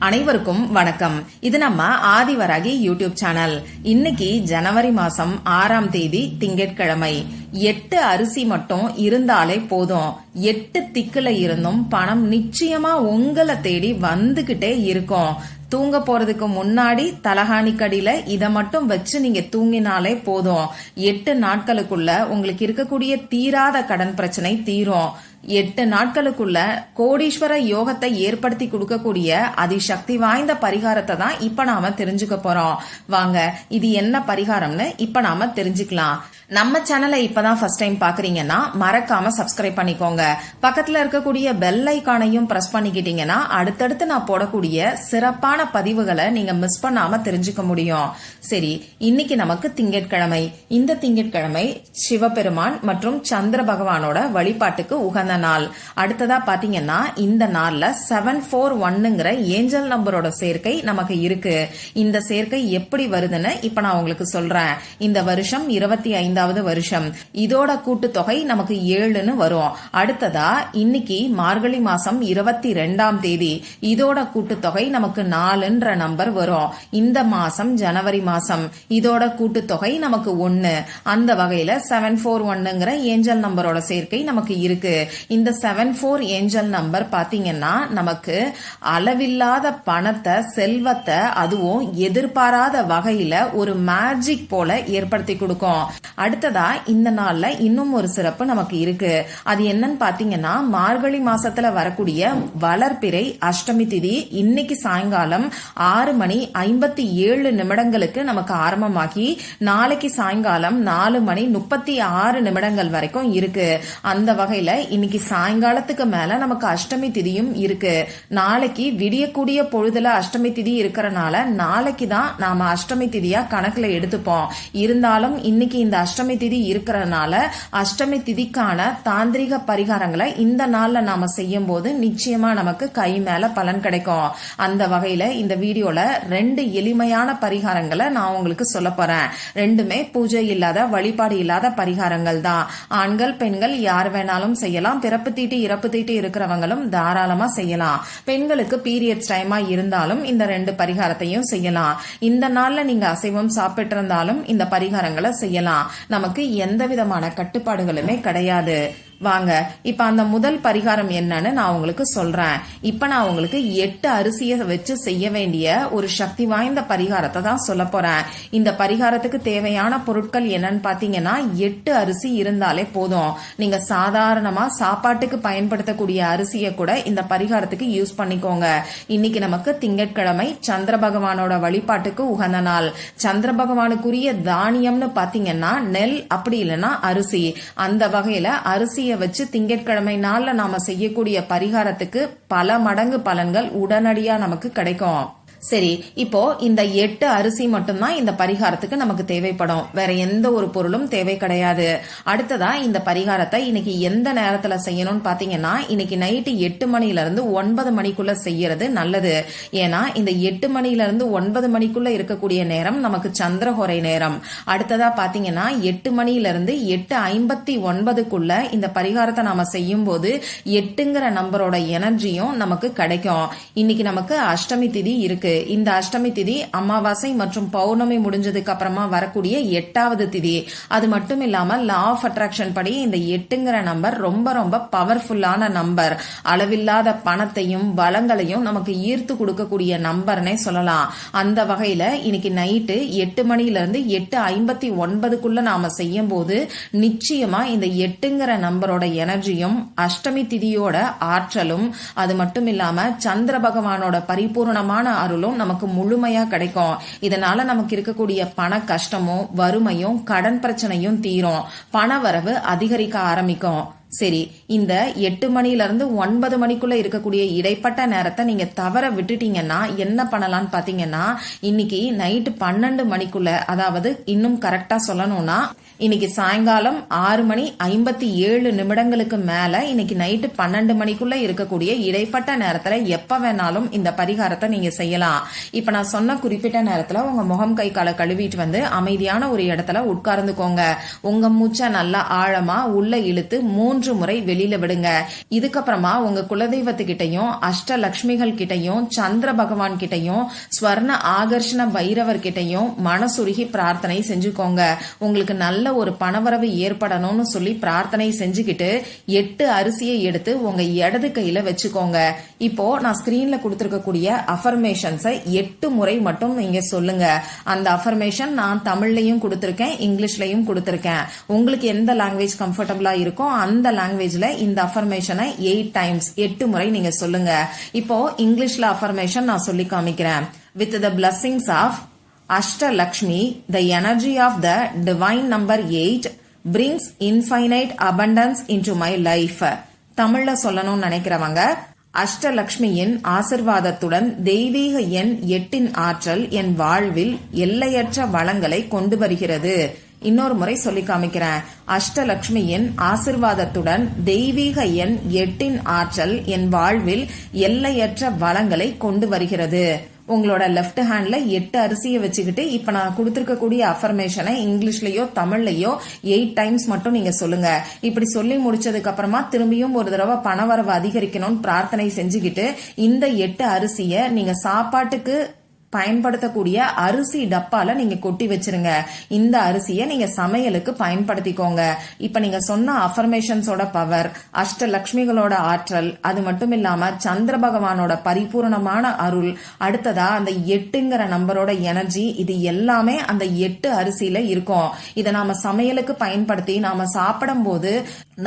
அனைவருக்கும் வணக்கம். இது நம்ம ஆதிவராகி யூடியூப் சேனல். இன்னைக்கு ஜனவரி மாசம் 6ஆம் தேதி திங்கட்கிழமை. 8 அரிசி மட்டும் இருந்தாலே போதும். 8 திக்குல இருந்தும் பணம் நிச்சயமா உங்களை தேடி வந்துகிட்டே இருக்கும். தூங்க போறதுக்கு முன்னாடி தலகாணிக்கடியில இத மட்டும் வச்சு நீங்க தூங்கினாலே போதும். 8 நாட்களுக்குள்ள உங்களுக்கு இருக்கக்கூடிய தீராத கடன் பிரச்சனை தீரும். 8 நாட்களுக்குள்ள கோடீஸ்வர யோகத்தை ஏற்படுத்தி கொடுக்கக்கூடிய அதிசக்தி வாய்ந்த பரிகாரத்தை தான் இப்ப நாம தெரிஞ்சுக்க போறோம். வாங்க, இது என்ன பரிகாரம்னு இப்ப நாம தெரிஞ்சுக்கலாம். நம்ம சேனலை இப்பதான் ஃபர்ஸ்ட் டைம் பாக்குறீங்கன்னா மறக்காம சப்ஸ்கிரைப் பண்ணிக்கோங்க. பக்கத்துல இருக்கக்கூடிய பெல் ஐகானையும் பிரஸ் பண்ணிக்கிட்டீங்கன்னா அடுத்தடுத்து நான் போடக்கூடிய சிறப்பான பதிவுகளை நீங்க மிஸ் பண்ணாம தெரிஞ்சுக்க முடியும். சரி, இன்னைக்கு நமக்கு திங்கட்கிழமை. இந்த திங்கட்கிழமை சிவபெருமான் மற்றும் சந்திர பகவானோட வழிபாட்டுக்கு உகந்த நாள். அடுத்ததா பாத்தீங்கன்னா இந்த நாள்ல 741ங்கிற ஏஞ்சல் நம்பரோட சேர்க்கை நமக்கு இருக்கு. இந்த சேர்க்கை எப்படி வருதுன்னு இப்ப நான் உங்களுக்கு சொல்றேன். இந்த வருஷம் 25வது வருஷம். இதோட கூட்டுத்தொகை நமக்கு 7ன்னு வரும். அடுத்ததா இன்னைக்கு மார்கழி மாசம் 22ஆம் தேதி. இதோட கூட்டுத்தொகை நமக்கு 4ன்ற நம்பர் வரும். இந்த மாசம் ஜனவரி மாசம். இதோட கூட்டுத்தொகை நமக்கு 1. அந்த வகையில 741ங்கிற ஏஞ்சல் நம்பரோட சேர்க்கை நமக்கு இருக்கு. இந்த 74 ஏஞ்சல் நம்பர் பாத்தீங்கன்னா நமக்கு அளவில்லாத பணத்தை, செல்வத்தை, அதுவும் எதிர்பாராத வகையில ஒரு மேஜிக் போல ஏற்படுத்தி கொடுக்கும். அடுத்ததா இந்த நாள்ல இன்னும் ஒரு சிறப்பு நமக்கு இருக்கு. அது என்னன்னு பாத்தீங்கன்னா மார்கழி மாசத்துல வரக்கூடிய வளர்பிறை அஷ்டமி திதி இன்னைக்கு சாயங்காலம் 6:57 நமக்கு ஆரம்பமாகி நாளைக்கு சாயங்காலம் 4:36 வரைக்கும் இருக்கு. அந்த வகையில இன்னைக்கு சாயங்காலத்துக்கு மேல நமக்கு அஷ்டமி திதியும் இருக்கு. நாளைக்கு விடியக்கூடிய பொழுதுல அஷ்டமி திதி இருக்கிறனால நாளைக்கு தான் நாம அஷ்டமி திதியா கணக்குல எடுத்துப்போம். இருந்தாலும் இன்னைக்கு இந்த அஷ்டமி திதி இருக்கிறதுனால அஷ்டமி திதிக்கான தாந்திரிக பரிகாரங்களை இந்த நாள்ல நாம செய்யும் போது நிச்சயமா நமக்கு கை மேல பலன் கிடைக்கும். அந்த வகையில இந்த வீடியோல 2 எளிமையான பரிகாரங்களை நான் உங்களுக்கு சொல்ல போறேன். ரெண்டுமே பூஜை இல்லாத, வழிபாடு இல்லாத பரிகாரங்கள் தான். ஆண்கள் பெண்கள் யார் வேணாலும் செய்யலாம். பிறப்பு தீட்டு இறப்பு தீட்டு இருக்கிறவங்களும் தாராளமா செய்யலாம். பெண்களுக்கு பீரியட்ஸ் டைமா இருந்தாலும் இந்த 2 பரிகாரத்தையும் செய்யலாம். இந்த நாள்ல நீங்க அசைவம் சாப்பிட்டு இருந்தாலும் இந்த பரிகாரங்களை செய்யலாம். நமக்கு எந்த விதமான கட்டுப்பாடுகளுமே கிடையாது. வாங்க, இப்ப அந்த முதல் பரிகாரம் என்னன்னு நான் உங்களுக்கு சொல்றேன். இப்ப நான் உங்களுக்கு 8 அரிசியை வச்சு செய்ய வேண்டிய ஒரு சக்தி வாய்ந்த பரிகாரத்தை தான் சொல்ல போறேன். இந்த பரிகாரத்துக்கு தேவையான பொருட்கள் என்னன்னு பாத்தீங்கன்னா 8 அரிசி இருந்தாலே போதும். நீங்க சாதாரணமா சாப்பாட்டுக்கு பயன்படுத்தக்கூடிய அரிசியை கூட இந்த பரிகாரத்துக்கு யூஸ் பண்ணிக்கோங்க. இன்னைக்கு நமக்கு திங்கட்கிழமை, சந்திர பகவானோட வழிபாட்டுக்கு உகந்த நாள். சந்திர பகவானுக்குரிய தானியம்னு பாத்தீங்கன்னா நெல், அப்படி இல்லைன்னா அரிசி. அந்த வகையில அரிசி வச்சு திங்கட்கிழமை நாள்ல நாம செய்யக்கூடிய பரிகாரத்துக்கு பல மடங்கு பலன்கள் உடனடியா நமக்கு கிடைக்கும். சரி, இப்போ இந்த 8 அரிசி மட்டும்தான் இந்த பரிகாரத்துக்கு நமக்கு தேவைப்படும். வேற எந்த ஒரு பொருளும் தேவை கிடையாது. அடுத்ததா இந்த பரிகாரத்தை இன்னைக்கு எந்த நேரத்துல செய்யணும்னு பாத்தீங்கன்னா இன்னைக்கு நைட்டு 8 மணில இருந்து 9 மணிக்குள்ள செய்யறது நல்லது. ஏன்னா இந்த 8 மணில இருந்து 9 மணிக்குள்ள இருக்கக்கூடிய நேரம் நமக்கு சந்திரஹோரை நேரம். அடுத்ததா பாத்தீங்கன்னா 8 மணில இருந்து 8:59 இந்த பரிகாரத்தை நாம செய்யும் போது 8ங்கிற நம்பரோட எனர்ஜியும் நமக்கு கிடைக்கும். இன்னைக்கு நமக்கு அஷ்டமி திதி இருக்கு. இந்த அஷ்டமி திதி அமாவாசை மற்றும் பௌர்ணமி முடிஞ்சதுக்கு அப்புறமா வரக்கூடிய 8வது திதி. அது மட்டும் இல்லாம லா ஆஃப் அட்ராக்ஷன் படி இந்த 8ங்கிற நம்பர் ரொம்ப ரொம்ப பவர்ஃபுல்லான நம்பர். அளவில்லாத பணத்தையும் வளங்களையும் நமக்கு ஈர்த்து கொடுக்கக்கூடிய நம்பர்னே சொல்லலாம். அந்த வகையில இன்னைக்கு நைட்டு 8 மணில இருந்து 8:59 நாம செய்யும் போது நிச்சயமா இந்த 8ங்கிற நம்பரோட எனர்ஜியும் அஷ்டமி திதியோட ஆற்றலும், அது மட்டும் இல்லாம சந்திர பகவானோட பரிபூர்ணமான அருளும் நமக்கு முழுமையா கிடைக்கும். இதனால நமக்கு இருக்கக்கூடிய பண கஷ்டமும் வறுமையும் கடன் பிரச்சனையும் தீரும். பண வரவு அதிகரிக்க ஆரம்பிக்கும். சரி, இந்த 8 மணில இருந்து 9 மணிக்குள்ள இருக்கக்கூடிய இடைப்பட்ட நேரத்தை நீங்க தவற விட்டுட்டீங்கன்னா என்ன பண்ணலாம்னு பாத்தீங்கன்னா இன்னைக்கு நைட்டு 12 மணிக்குள்ள, அதாவது இன்னும் கரெக்டா சொல்லணும்னா இன்னைக்கு சாயங்காலம் 6:57 மேல இன்னைக்கு நைட்டு 12 மணிக்குள்ள இருக்கக்கூடிய இடைப்பட்ட நேரத்துல எப்ப வேணாலும் இந்த பரிகாரத்தை நீங்க செய்யலாம். இப்ப நான் சொன்ன குறிப்பிட்ட நேரத்துல உங்க முகம் கை காலை கழுவிட்டு வந்து அமைதியான ஒரு இடத்துல உட்கார்ந்துக்கோங்க. உங்க மூச்சை நல்லா ஆழமா உள்ள இழுத்து 3 3 முறை வெளியில விடுங்க. இதுக்கப்புறமா உங்க குலதெய்வத்துக்கிட்டையும் அஷ்டலட்சுமிகள் கிட்டையும் சந்திர பகவான் கிட்டையும் ஸ்வர்ண ஆகர்ஷண பைரவர் கிட்டையும் மனசுருகி பிரார்த்தனை செஞ்சுக்கோங்க. உங்களுக்கு நல்ல ஒரு பணவரவு ஏற்படணும்னு சொல்லி பிரார்த்தனை செஞ்சுக்கிட்டு 8 அரிசியை எடுத்து உங்க இடது கையில வச்சுக்கோங்க. இப்போ நான் ஸ்கிரீன்ல கொடுத்திருக்கக்கூடிய அஃபர்மேஷன்ஸை 8 முறை மட்டும் நீங்க சொல்லுங்க. அந்த அஃபர்மேஷன் நான் தமிழ்லயும் கொடுத்திருக்கேன், இங்கிலீஷ்லயும் கொடுத்திருக்கேன். உங்களுக்கு எந்த லாங்குவேஜ் கம்ஃபர்டபுளா இருக்கோ அந்த லாங்குவேஜ்ல இந்த அஃபர்மேஷனை 8 டைம்ஸ் 8 முறை நீங்க சொல்லுங்க. இப்போ இங்கிலீஷ்ல அஃபர்மேஷன் நான் சொல்லி காமிக்கிறேன். With the blessings of Ashtalakshmi, the energy of the divine number 8 brings infinite abundance into my life. தமிழ்ல சொல்லணும்னு நினைக்கிறவங்க, அஷ்டலட்சுமியின் ஆசிர்வாதத்துடன் தெய்வீக எண் 8 ஆற்றல் என் வாழ்வில் எல்லையற்ற வளங்களை கொண்டு வருகிறது. இன்னொரு முறை சொல்லி காமிக்கிறேன். அஷ்டலட்சுமியின் ஆசிர்வாதத்துடன் தெய்வீக எண் 8 ஆற்றல் என் வாழ்வில் எல்லையற்ற வளங்களை கொண்டு வருகிறது. உங்களோட லெஃப்ட் ஹேண்ட்ல 8 அரிசியை வச்சுக்கிட்டு இப்ப நான் கொடுத்திருக்கக்கூடிய அஃபர்மேஷனை இங்கிலீஷ்லயோ தமிழ்லயோ 8 டைம்ஸ் மட்டும் நீங்க சொல்லுங்க. இப்படி சொல்லி முடிச்சதுக்கு அப்புறமா திரும்பியும் ஒரு தடவை பணவரவு அதிகரிக்கணும்னு பிரார்த்தனை செஞ்சுக்கிட்டு இந்த 8 அரிசியை நீங்க சாப்பாட்டுக்கு பயன்படுத்தக்கூடிய அரிசி டப்பால நீங்க கொட்டி வச்சிருங்க. இந்த அரிசியை நீங்க சமையலுக்கு பயன்படுத்திக்கோங்க. இப்ப நீங்க சொன்ன அஃபர்மேஷன்ஸோட பவர், அஷ்டலட்சுமிகளோட ஆற்றல், அது மட்டும் இல்லாம சந்திர பகவானோட பரிபூர்ணமான அருள், அடுத்ததா அந்த 8ங்கிற நம்பரோட எனர்ஜி, இது எல்லாமே அந்த 8 அரிசியில இருக்கும். இதை நாம சமையலுக்கு பயன்படுத்தி நாம சாப்பிடும் போது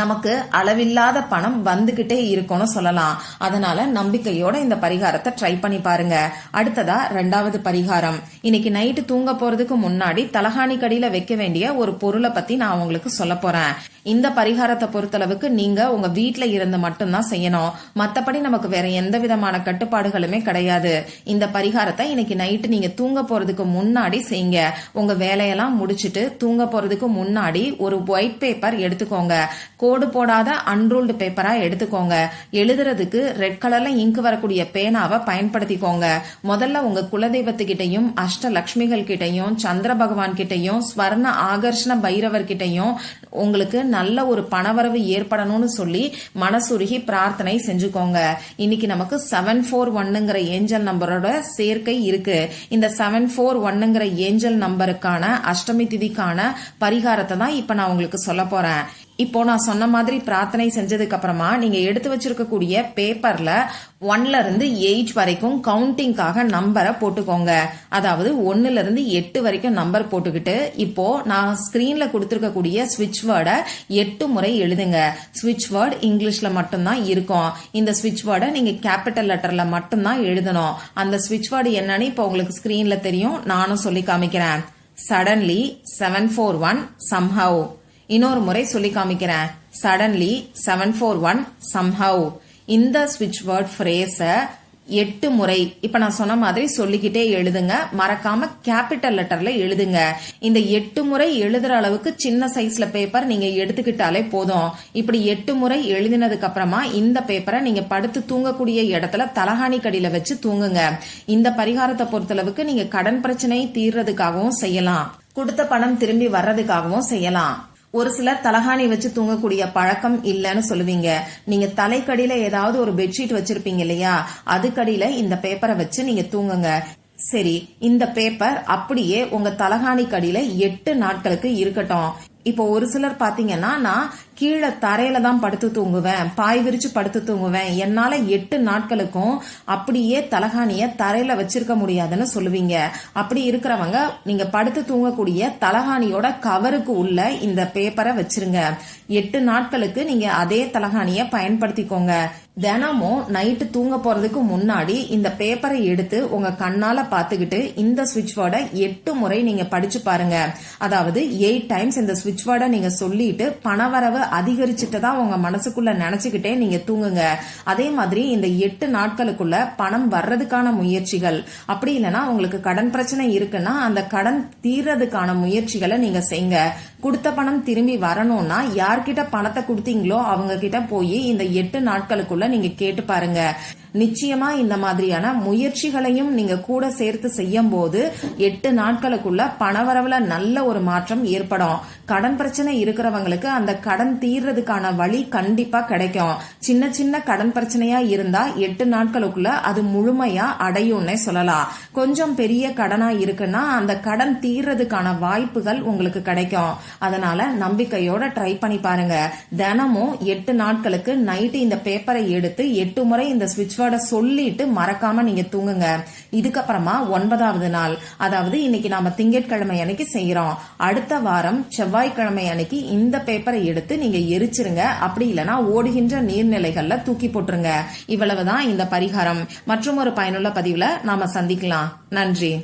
நமக்கு அளவில்லாத பணம் வந்துகிட்டே இருக்கும்னு சொல்லலாம். அதனால நம்பிக்கையோட இந்த பரிகாரத்தை ட்ரை பண்ணி பாருங்க. அடுத்ததா 2வது பரிகாரம். இன்னைக்கு நைட்டு தூங்க போறதுக்கு முன்னாடி தலகாணி கடியில வைக்க வேண்டிய ஒரு பொருளை பத்தி நான் உங்களுக்கு சொல்ல போறேன். இந்த பரிகாரத்தை பொறுத்தளவுக்கு நீங்க உங்க வீட்டுல இருந்து மட்டும்தான் செய்யணும். மத்தபடி நமக்கு வேற எந்த விதமான கட்டுப்பாடுகளுமே கிடையாது. இந்த பரிகாரத்தை இன்னைக்கு நைட்டு நீங்க தூங்க போறதுக்கு முன்னாடி செய்யுங்க. உங்க வேலையெல்லாம் முடிச்சிட்டு தூங்க போறதுக்கு முன்னாடி ஒரு ஒயிட் பேப்பர் எடுத்துக்கோங்க. கோடு போடாத அன்ரூல்டு பேப்பரா எடுத்துக்கோங்க. எழுதுறதுக்கு ரெட் கலர்ல இங்கு வரக்கூடிய பேனாவை பயன்படுத்திக்கோங்க. முதல்ல உங்க குலதெய்வத்துக்கிட்டையும் அஷ்டலட்சுமிகள் கிட்டையும் சந்திர பகவான் கிட்டையும் ஸ்வர்ண ஆகர்ஷண பைரவர் கிட்டையும் உங்களுக்கு நல்ல ஒரு பணவரவு ஏற்படணும்னு சொல்லி மனசுருகி பிரார்த்தனை செஞ்சுக்கோங்க. இன்னைக்கு நமக்கு 741ங்கிற ஏஞ்சல் நம்பரோட சேர்க்கை இருக்கு. இந்த 741ங்கிற ஏஞ்சல் நம்பருக்கான அஷ்டமி திதிக்கான பரிகாரத்தை தான் இப்ப நான் உங்களுக்கு சொல்ல போறேன். இப்போ நான் சொன்ன மாதிரி பிரார்த்தனை செஞ்சதுக்கு அப்புறமா நீங்க எடுத்து வச்சிருக்கக்கூடிய பேப்பர்ல 1ல இருந்து 8 வரைக்கும் கவுண்டிங்காக நம்பரை போட்டுக்கோங்க. அதாவது 1ல இருந்து 8 வரைக்கும் நம்பர் போட்டுக்கிட்டு இப்போ நான் ஸ்கிரீன்ல கொடுத்திருக்கக்கூடிய ஸ்விட்ச் வேர்டை 8 முறை எழுதுங்க. ஸ்விட்ச் வேர்ட் இங்கிலீஷ்ல மட்டும்தான் இருக்கும். இந்த ஸ்விட்ச் வேர்டை நீங்க கேபிட்டல் லெட்டர்ல மட்டும்தான் எழுதணும். அந்த ஸ்விட்ச் வேர்டு என்னன்னு இப்போ உங்களுக்கு ஸ்கிரீன்ல தெரியும், நானும் சொல்லி காமிக்கிறேன். Suddenly 741 somehow. இன்னொரு முறை சொல்லி காமிக்கிறேன். Suddenly 741 somehow. இந்த ஸ்விட்ச் வேர்ட் ஃப்ரேஸ 8 முறை இப்ப நான் சொன்ன மாதிரி சொல்லிக்கிட்டே எழுதுங்க. மறக்காம கேபிட்டல் லெட்டர்ல எழுதுங்க. இந்த 8 முறை எழுதுற அளவுக்கு சின்ன சைஸ்ல பேப்பர் நீங்க எடுத்துக்கிட்டாலே போதும். இப்படி 8 முறை எழுதினதுக்கு அப்புறமா இந்த பேப்பரை நீங்க படுத்து தூங்கக்கூடிய இடத்துல தலகாணி கடியில வச்சு தூங்குங்க. இந்த பரிகாரத்தை பொறுத்தளவுக்கு நீங்க கடன் பிரச்சனை தீர்றதுக்காகவும் செய்யலாம், கொடுத்த பணம் திரும்பி வர்றதுக்காகவும் செய்யலாம். ஒரு சிலர் தலகாணி வச்சு தூங்கக்கூடிய பழக்கம் இல்லன்னு சொல்லுவீங்க. நீங்க தலைக்கடியில ஏதாவது ஒரு பெட்ஷீட் வச்சிருப்பீங்க இல்லையா, அதுக்கடியில இந்த பேப்பரை வச்சு நீங்க தூங்குங்க. சரி, இந்த பேப்பர் அப்படியே உங்க தலகாணி கடியில 8 நாட்களுக்கு இருக்கட்டும். இப்போ ஒரு சிலர் பாத்தீங்கன்னா, நான் கீழே தரையில தான் படுத்து தூங்குவேன், பாய் விரிச்சு படுத்து தூங்குவேன், என்னால 8 நாட்களுக்கும் அப்படியே தலகாணிய தரையில வச்சிருக்க முடியாதுன்னு சொல்லுவீங்க. அப்படி இருக்கிறவங்க நீங்க படுத்து தூங்கக்கூடிய தலகாணியோட கவருக்கு உள்ள இந்த பேப்பரை வச்சிருங்க. 8 நாட்களுக்கு நீங்க அதே தலகாணிய பயன்படுத்திக்கோங்க. தினமும் நைட்டு தூங்க போறதுக்கு முன்னாடி இந்த பேப்பரை எடுத்து உங்க கண்ணால பாத்துக்கிட்டு இந்த ஸ்விட்ச் வேர்டை 8 முறை நீங்க படிச்சு பாருங்க. அதாவது 8 டைம்ஸ் இந்த ஸ்விட்ச் வேர்டை நீங்க சொல்லிட்டு பணவரவு அதிகரிச்சுட்டு தான் உங்க மனசுக்குள்ள நினைச்சுக்கிட்டே நீங்க தூங்குங்க. அதே மாதிரி இந்த 8 நாட்களுக்குள்ள பணம் வர்றதுக்கான முயற்சிகள், அப்படி இல்லைன்னா உங்களுக்கு கடன் பிரச்சனை இருக்குன்னா அந்த கடன் தீர்றதுக்கான முயற்சிகளை நீங்க செய்யுங்க. கொடுத்த பணம் திரும்பி வரணும்னா யார்கிட்ட பணத்தை கொடுத்தீங்களோ அவங்க கிட்ட போய் இந்த 8 நாட்களுக்குள்ள நீங்க கேட்டு பாருங்க. நிச்சயமா இந்த மாதிரியான முயற்சிகளையும் நீங்க கூட சேர்த்து செய்யும் போது 8 நாட்களுக்குள்ள பணவரவுல நல்ல ஒரு மாற்றம் ஏற்படும். கடன் பிரச்சனை இருக்கிறவங்களுக்கு அந்த கடன் தீர்றதுக்கான வழி கண்டிப்பா கிடைக்கும். சின்ன சின்ன கடன் பிரச்சனையா இருந்தா 8 நாட்களுக்குள்ள அது முழுமையா அடையும்னே சொல்லலாம். கொஞ்சம் பெரிய கடனா இருக்குன்னா அந்த கடன் தீர்றதுக்கான வாய்ப்புகள் உங்களுக்கு கிடைக்கும். அதனால நம்பிக்கையோட ட்ரை பண்ணி பாருங்க. தினமும் 8 நாட்களுக்கு நைட்டு இந்த பேப்பரை எடுத்து 8 முறை இந்த ஸ்விட்ச் வேர்டை சொல்லிட்டு மறக்காம நீங்க தூங்குங்க. இதுக்கப்புறமா 9வது நாள், அதாவது இன்னைக்கு நாம திங்கட்கிழமை அன்னைக்கு செய்யறோம். அடுத்த வாரம் செவ்வாய்க்கிழமை அன்னைக்கு இந்த பேப்பரை எடுத்து நீங்க எரிச்சிருங்க. அப்படி இல்லைன்னா ஓடுகின்ற நீர்நிலைகள்ல தூக்கி போட்டுருங்க. இவ்வளவுதான் இந்த பரிகாரம். மற்றும் ஒரு பயனுள்ள பதிவுல நாம சந்திக்கலாம். நன்றி.